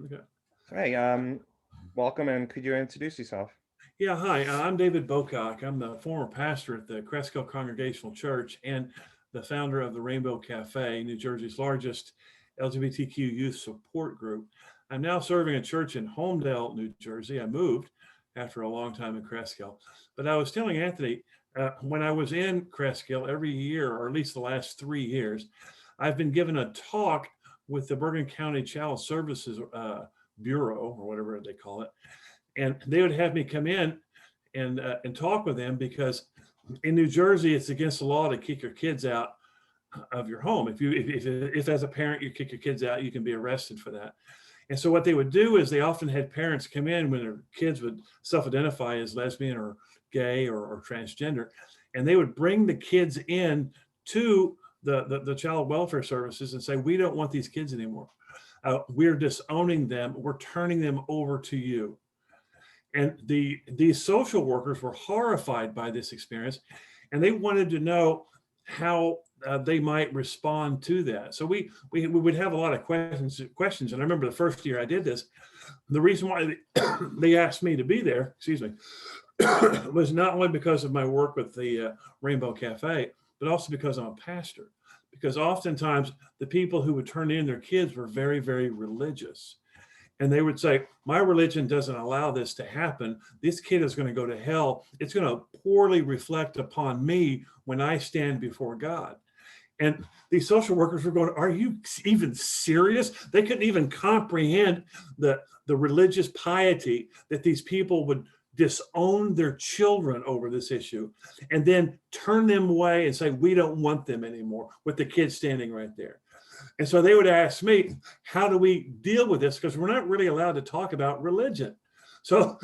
Okay. Hey, welcome, and could you introduce yourself? Yeah, hi. I'm David Bocock. I'm the former pastor at the Cresskill Congregational Church and the founder of the Rainbow Cafe, New Jersey's largest LGBTQ youth support group. I'm now serving a church in Homedale, New Jersey. I moved after a long time in Cresskill. But I was telling Anthony, when I was in Cresskill every year, or at least the last 3 years, I've been given a talk with the Bergen County Child Services Bureau, or whatever they call it, and they would have me come in and talk with them because in New Jersey it's against the law to kick your kids out of your home. If as a parent you kick your kids out, you can be arrested for that. And so what they would do is they often had parents come in when their kids would self-identify as lesbian or gay or transgender, and they would bring the kids in to the child welfare services and say, we don't want these kids anymore. We're disowning them. We're turning them over to you. And these social workers were horrified by this experience, and they wanted to know how they might respond to that. So we would have a lot of questions. And I remember the first year I did this, the reason why they asked me to be there, excuse me, was not only because of my work with the Rainbow Cafe, but also because I'm a pastor. Because oftentimes the people who would turn in their kids were very, very religious, and they would say, my religion doesn't allow this to happen. This kid is going to go to hell. It's going to poorly reflect upon me when I stand before God. And these social workers were going, are you even serious? They couldn't even comprehend the religious piety that these people would disown their children over this issue and then turn them away and say, we don't want them anymore, with the kids standing right there. And so they would ask me, how do we deal with this? Because we're not really allowed to talk about religion. So,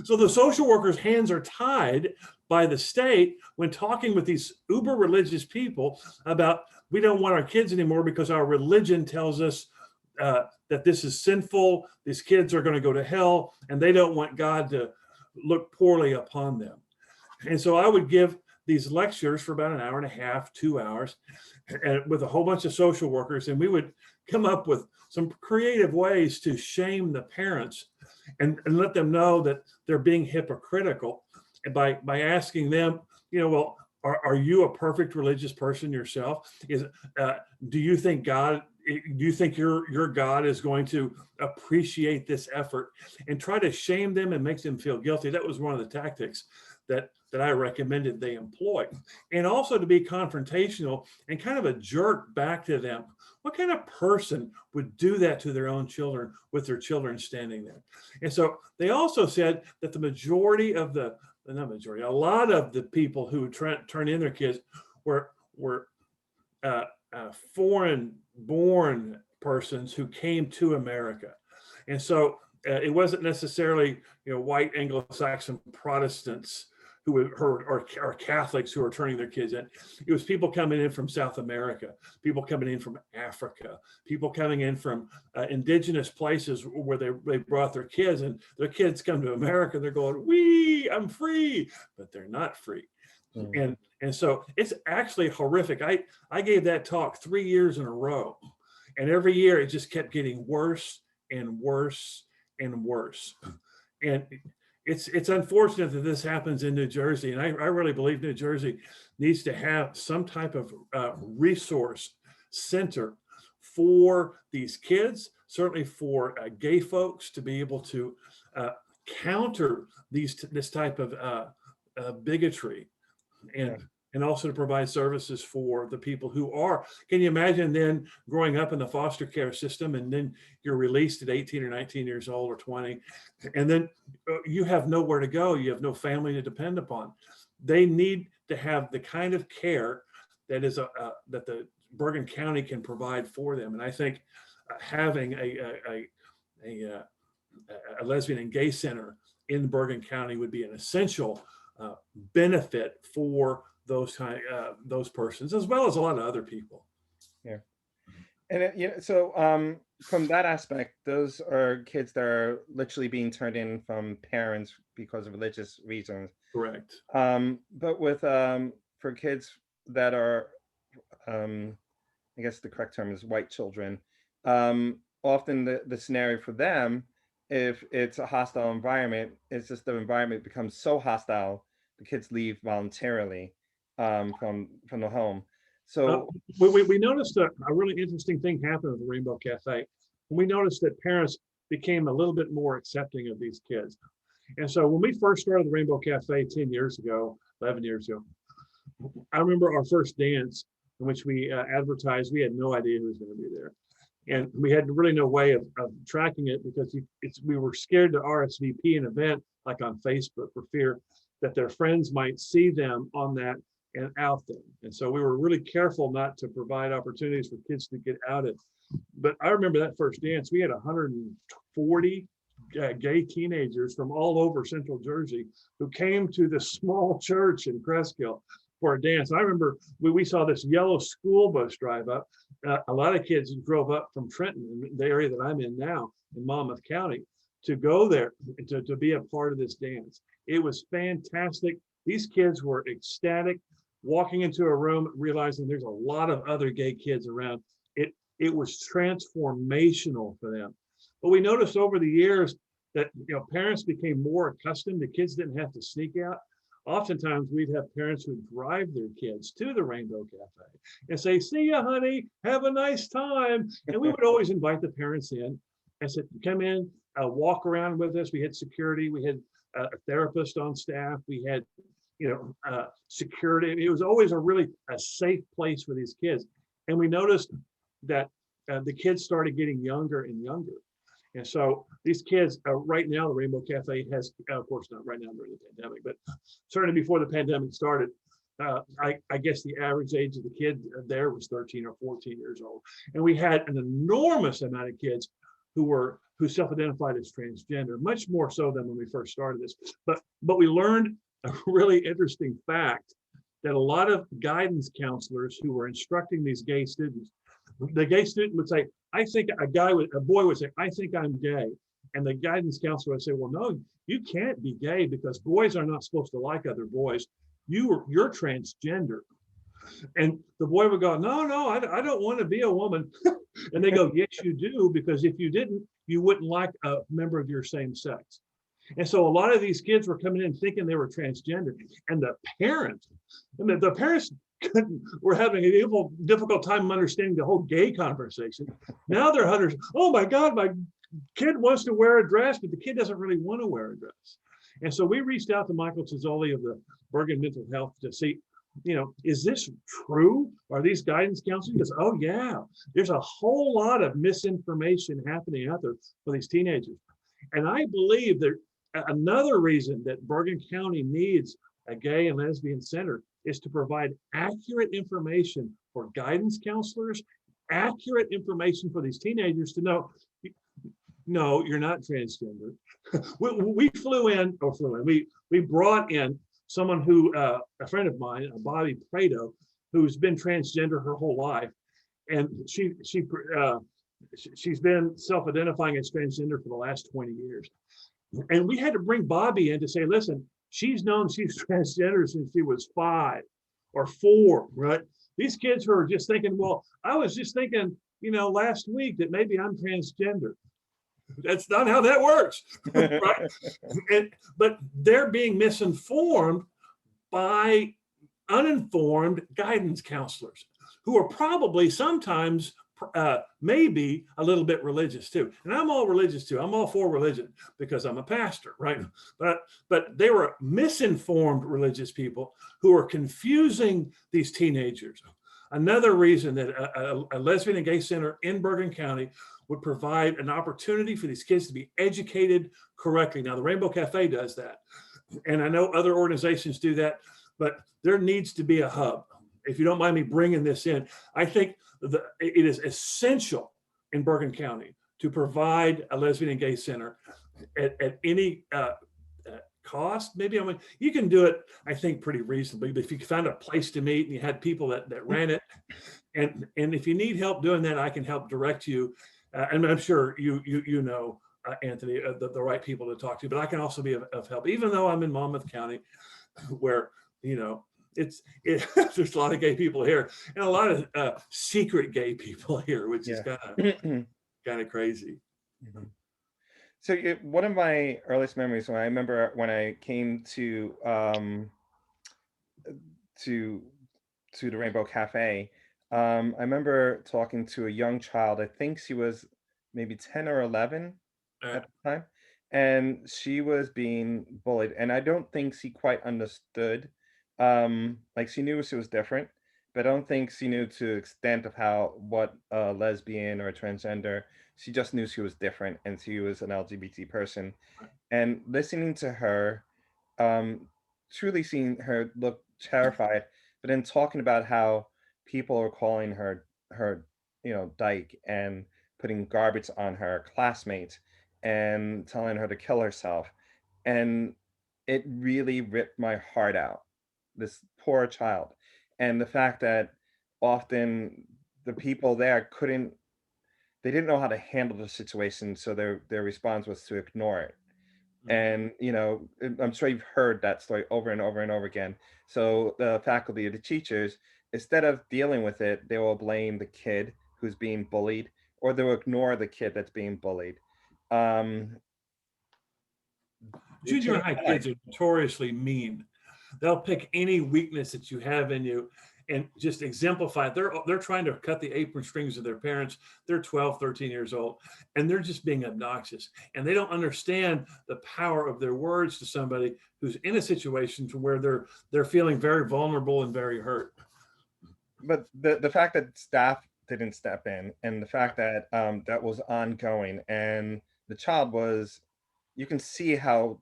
so the social workers' hands are tied by the state when talking with these uber religious people about, we don't want our kids anymore because our religion tells us that this is sinful. These kids are going to go to hell, and they don't want God to look poorly upon them. And so I would give these lectures for about an hour and a half, 2 hours, and with a whole bunch of social workers, and we would come up with some creative ways to shame the parents and let them know that they're being hypocritical by asking them, well, are you a perfect religious person yourself? Do you think God? Do you think your God is going to appreciate this effort? And try to shame them and make them feel guilty. That was one of the tactics that I recommended they employ. And also to be confrontational and kind of a jerk back to them. What kind of person would do that to their own children with their children standing there? And so they also said that the majority of not majority, a lot of the people who would turn in their kids were foreign born persons who came to America. And so it wasn't necessarily white Anglo-Saxon Protestants who or Catholics who are turning their kids in. It was people coming in from South America, people coming in from Africa, people coming in from indigenous places where they brought their kids, and their kids come to America. They're going, I'm free, but they're not free. Mm. And so it's actually horrific. I gave that talk 3 years in a row, and every year it just kept getting worse and worse and worse. And it's unfortunate that this happens in New Jersey, and I really believe New Jersey needs to have some type of resource center for these kids, certainly for gay folks to be able to counter this type of bigotry, Yeah. and also to provide services for the people who are. Can you imagine then growing up in the foster care system, and then you're released at 18 or 19 years old or 20, and then you have nowhere to go. You have no family to depend upon. They need to have the kind of care that is that the Bergen County can provide for them. And I think having a lesbian and gay center in Bergen County would be an essential benefit for those persons, as well as a lot of other people. Yeah. And so from that aspect, those are kids that are literally being turned in from parents because of religious reasons. Correct. But with for kids that are, I guess the correct term is white children, often the scenario for them, if it's a hostile environment, it's just the environment becomes so hostile, the kids leave voluntarily from the home. Uh, So we noticed a really interesting thing happen at the Rainbow Cafe. We noticed that parents became a little bit more accepting of these kids. And so when we first started the Rainbow Cafe 10 years ago, 11 years ago, I remember our first dance in which we advertised. We had no idea who was going to be there. And we had really no way of tracking it because we were scared to RSVP an event like on Facebook for fear that their friends might see them on that and out them. And so we were really careful not to provide opportunities for kids to get outed. But I remember that first dance, we had 140 gay teenagers from all over Central Jersey who came to this small church in Cresskill for a dance. I remember we saw this yellow school bus drive up. A lot of kids drove up from Trenton, the area that I'm in now, in Monmouth County, to go there to be a part of this dance. It was fantastic. These kids were ecstatic, walking into a room, realizing there's a lot of other gay kids around. It was transformational for them. But we noticed over the years that parents became more accustomed. The kids didn't have to sneak out. Oftentimes we'd have parents who drive their kids to the Rainbow Cafe and say, "See ya, honey, have a nice time." And we would always invite the parents in and said, "Come in, walk around with us." We had security, we had a therapist on staff, we had security. It was always a safe place for these kids. And we noticed that the kids started getting younger and younger. And so these kids, right now, the Rainbow Cafe has, of course, not right now during the pandemic, but certainly before the pandemic started, I guess the average age of the kid there was 13 or 14 years old. And we had an enormous amount of kids who self-identified as transgender, much more so than when we first started this. But we learned a really interesting fact that a lot of guidance counselors who were instructing these gay students, the gay student would say, a boy would say, "I think I'm gay." And the guidance counselor would say, "Well, no, you can't be gay because boys are not supposed to like other boys. You're transgender." And the boy would go, no, I don't want to be a woman." And they go, "Yes, you do, because if you didn't, you wouldn't like a member of your same sex." And so a lot of these kids were coming in thinking they were transgender, and the parents were having a difficult time understanding the whole gay conversation. Now they're hunters. "Oh my God, my kid wants to wear a dress, but the kid doesn't really want to wear a dress." And so we reached out to Michael Cizzoli of the Bergen Mental Health to see, is this true? Are these guidance counselors? He goes, "Oh yeah, there's a whole lot of misinformation happening out there for these teenagers." And I believe that another reason that Bergen County needs a gay and lesbian center is to provide accurate information for guidance counselors, accurate information for these teenagers to know, no, you're not transgender. We brought in someone who, a friend of mine, Bobby Prado, who's been transgender her whole life. And she's been self-identifying as transgender for the last 20 years. And we had to bring Bobby in to say, listen, she's known she's transgender since she was 5 or 4, right? These kids who are just thinking, well, I was just thinking, last week that maybe I'm transgender. That's not how that works, right? But they're being misinformed by uninformed guidance counselors who are probably sometimes maybe a little bit religious too. And I'm all religious too. I'm all for religion because I'm a pastor, right? But they were misinformed religious people who are confusing these teenagers. Another reason that a lesbian and gay center in Bergen County would provide an opportunity for these kids to be educated correctly. Now, the Rainbow Cafe does that. And I know other organizations do that, but there needs to be a hub. If you don't mind me bringing this in, I think it is essential in Bergen County to provide a lesbian and gay center at any cost. Maybe you can do it, I think, pretty reasonably. But if you found a place to meet and you had people that ran it, and if you need help doing that, I can help direct you. And I'm sure you know, Anthony, the right people to talk to. But I can also be of help, even though I'm in Monmouth County, where there's a lot of gay people here and a lot of secret gay people here, which is kind of kind of crazy. Mhm. So one of my earliest memories when I remember when I came to to the Rainbow Cafe, I remember talking to a young child. I think she was maybe 10 or 11 Uh, at the time, and she was being bullied. And I don't think she quite understood. Like she knew she was different, but I don't think she knew to the extent of how what a lesbian or a transgender. She just knew she was different, and she was an LGBT person. And listening to her, um, truly seeing her look terrified, but then talking about how people are calling her, dyke and putting garbage on her classmates and telling her to kill herself. And it really ripped my heart out. This poor child. And the fact that often the people there they didn't know how to handle the situation, so their response was to ignore it. And, I'm sure you've heard that story over and over and over again. So the faculty or the teachers, instead of dealing with it, they will blame the kid who's being bullied, or they'll ignore the kid that's being bullied. Um, it Junior changed high my life. kids are notoriously mean. They'll pick any weakness that you have in you and just exemplify it. They're trying to cut the apron strings of their parents. They're 12, 13 years old, and they're just being obnoxious. And they don't understand the power of their words to somebody who's in a situation to where they're feeling very vulnerable and very hurt. But the fact that staff didn't step in, and the fact that that was ongoing, and the child was, you can see how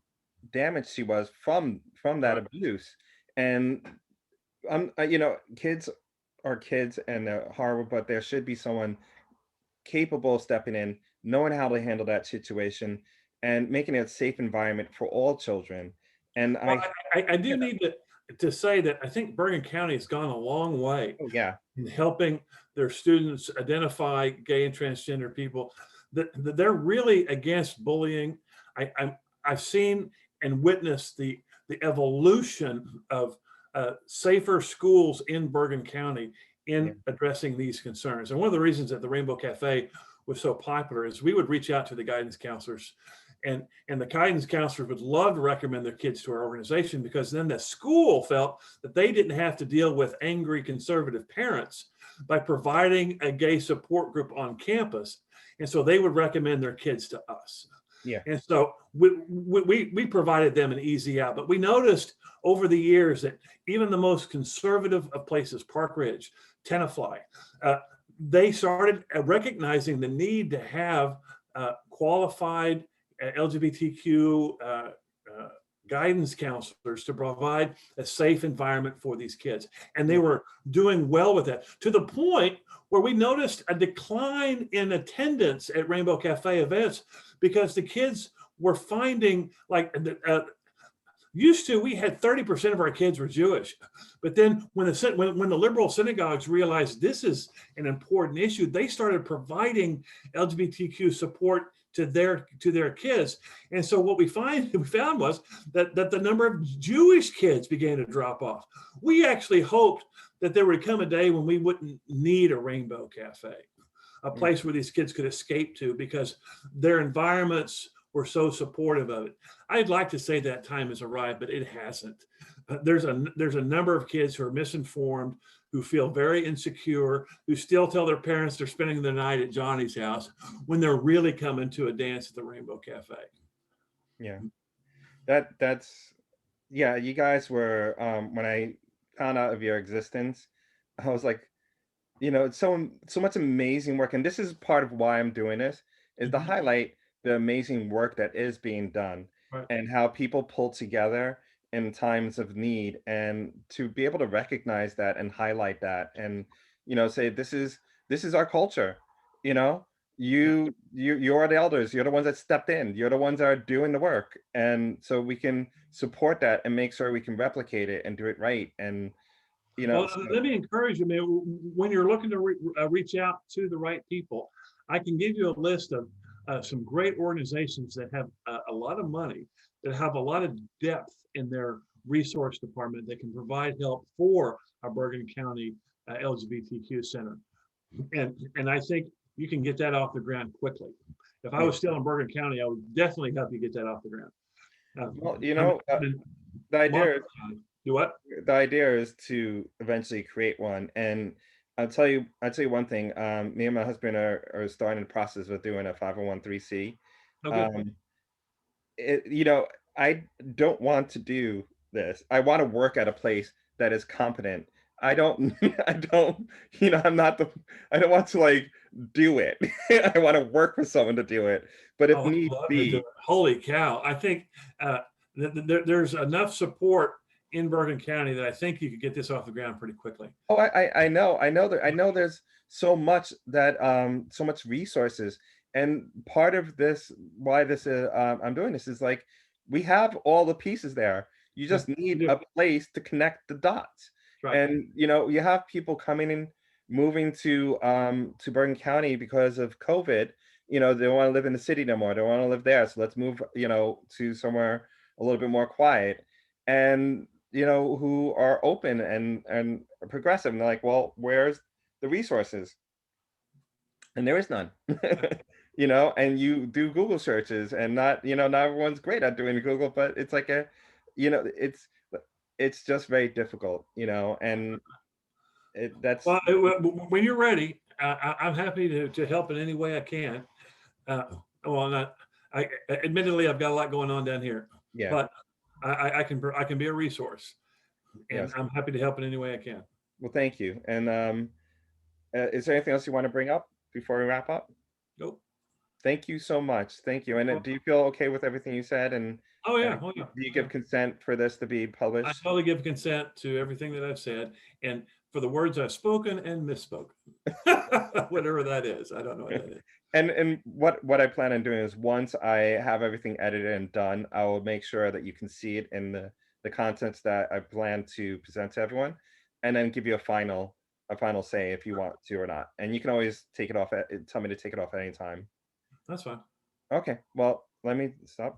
damaged she was from that Right. abuse. And kids are kids and they're horrible, but there should be someone capable of stepping in, knowing how to handle that situation, and making it a safe environment for all children. And Well, I, I do need to say that I think Bergen County has gone a long way oh yeah, in helping their students identify gay and transgender people. That they're really against bullying. I've seen and witnessed the evolution of safer schools in Bergen County yeah, in addressing these concerns. And one of the reasons that the Rainbow Cafe was so popular is we would reach out to the guidance counselors, and the guidance counselors would love to recommend their kids to our organization, because then the school felt that they didn't have to deal with angry conservative parents by providing a gay support group on campus. And so they would recommend their kids to us. yeah, And so we provided them an easy out. But we noticed over the years that even the most conservative of places, Park Ridge, Tenafly, they started recognizing the need to have qualified LGBTQ guidance counselors to provide a safe environment for these kids. And they yeah. were doing well with that, to the point where we noticed a decline in attendance at Rainbow Cafe events, because the kids were finding, like, used to, we had 30% of our kids were Jewish, but then when the liberal synagogues realized this is an important issue, they started providing LGBTQ support to their kids. And so what we found was that the number of Jewish kids began to drop off. We actually hoped that there would come a day when we wouldn't need a Rainbow Cafe, a Mm. place where these kids could escape to, because their environments were so supportive of it. I'd like to say that time has arrived, but it hasn't. There's a number of kids who are misinformed, who feel very insecure, who still tell their parents they're spending the night at Johnny's house when they're really coming to a dance at the Rainbow Cafe. Yeah. That's yeah, you guys were when I found out of your existence, I was like, it's so much amazing work. And this is part of why I'm doing this, is to Mhm. highlight the amazing work that is being done, Right. and how people pull together in times of need, and to be able to recognize that and highlight that, and say this is our culture. you know Yeah. you're the elders, you're the ones that stepped in, you're the ones that are doing the work, and so we can support that and make sure we can replicate it and do it right. And Well, so let me encourage you, man. When you're looking to reach out to the right people, I can give you a list of some great organizations that have a lot of money, that have a lot of depth in their resource department, that can provide help for our Bergen County LGBTQ Center. And I think you can get that off the ground quickly. If I Yeah. was still in Bergen County, I would definitely help you get that off the ground. Well, I'm in the idea Monmouth County. Do what? the idea is to eventually create one. And I'll tell you one thing. Me and my husband are starting the process of doing a 501(c). Oh, good. Um, you know, I don't want to do this. I want to work at a place that is competent. I don't, I don't, I'm not I don't want to like do it. I want to work for someone to do it. But if Oh, I'd need love to do be, it. Holy cow. I think uh, there's enough support in Bergen County that I think you could get this off the ground pretty quickly. oh, I know there's so much that so much resources, and part of this why this is I'm doing this is like we have all the pieces there. You Yeah, just we need do. a place to connect the dots, Right. and you have people coming in, moving to Bergen County because of COVID. They want to live in the city no more. They want to live there, so let's move to somewhere a little bit more quiet. And who are open and progressive. And they're like, well, where's the resources? And there is none. And you do Google searches, and not everyone's great at doing Google, but it's like you know, it's it's just very difficult, and that's Well, when you're ready, I'm happy to help in any way I can. Uh, well, not, admittedly, I've got a lot going on down here, yeah, but I can be a resource, and yes. I'm happy to help in any way I can. Well, thank you. And is there anything else you want to bring up before we wrap up? Nope. Thank you so much. Thank you. And Well, do you feel okay with everything you said? And oh uh, yeah, oh yeah, do you oh, yeah. give consent for this to be I published? totally give consent to everything that I've said, and for the words I've spoken and misspoken, whatever that is. I don't know what that is. And what I plan on doing is once I have everything edited and done, I will make sure that you can see it in the contents that I plan to present to everyone, and then give you a final say if you want to or not. And you can always take it off tell me to take it off at any time. That's fine. Okay, well, let me stop.